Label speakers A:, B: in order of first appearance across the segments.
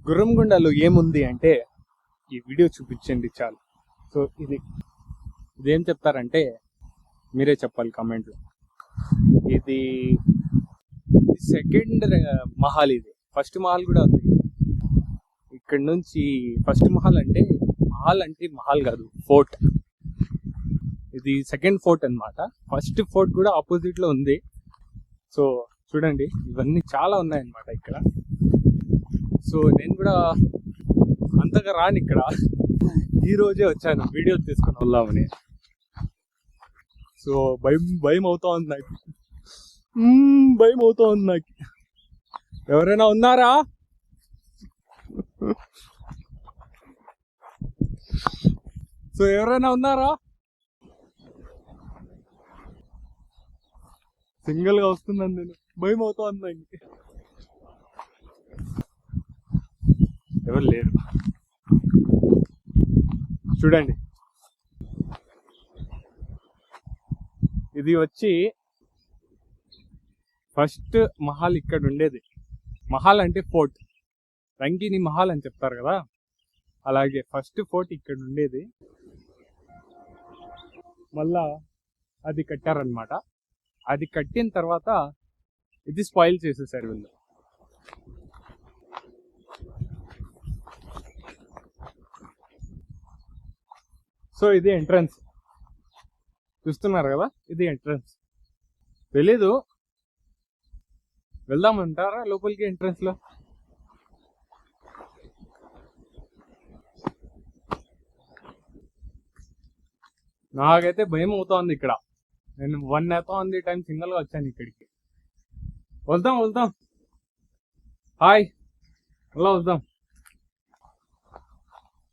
A: గుర్రంకొండలో ఏముంది అంటే ఈ వీడియో చూపించండి చాలు. సో ఇదేం చెప్తారంటే మీరే చెప్పాలి కామెంట్లో. ఇది సెకండ్ మహల్, ఇది ఫస్ట్ మహల్ కూడా ఉంది. ఇక్కడ నుంచి ఫస్ట్ మహల్ అంటే మహల్ కాదు, ఫోర్ట్. ఇది సెకండ్ ఫోర్ట్ అన్నమాట. ఫస్ట్ ఫోర్ట్ కూడా ఆపోజిట్ లో ఉంది. సో చూడండి, ఇవన్నీ చాలా ఉన్నాయన్నమాట ఇక్కడ. సో నేను కూడా అంతగా రాను ఇక్కడ, ఈ రోజే వచ్చాను వీడియో తీసుకొని వెళ్దామని. సో భయం అవుతా ఉంది నాకు, భయం అవుతా ఉంది నాకు. ఎవరైనా ఉన్నారా? సో ఎవరైనా ఉన్నారా? సింగిల్ గా వస్తున్నాను నేను, భయం అవుతా ఉంది నాకు. ఎవరు లేరు. చూడండి, ఇది వచ్చి ఫస్ట్ మహల్ ఇక్కడ ఉండేది. మహల్ అంటే ఫోర్ట్, రంగిని మహల్ అని చెప్తారు కదా, అలాగే ఫస్ట్ ఫోర్ట్ ఇక్కడ ఉండేది. మళ్ళా అది కట్టారనమాట. అది కట్టిన తర్వాత ఇది స్పాయిల్ చేసేసారు వీళ్ళు. సో ఇది ఎంట్రన్స్, చూస్తున్నారు కదా, ఇది ఎంట్రన్స్. తెలీదు, వెళ్దామంటారా లోపలికి ఎంట్రన్స్ లో? నాకైతే భయం అవుతోంది ఇక్కడ. నేను 1 అవుతోంది టైం సింగిల్ గా వచ్చాను ఇక్కడికి. వెళ్దాం హాయ్, అలా వద్దాం.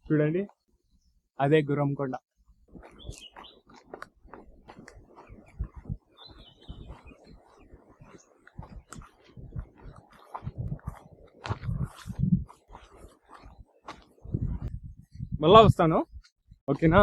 A: చూడండి, అదే గుర్రంకొండ. మళ్ళా వస్తాను, ఓకేనా?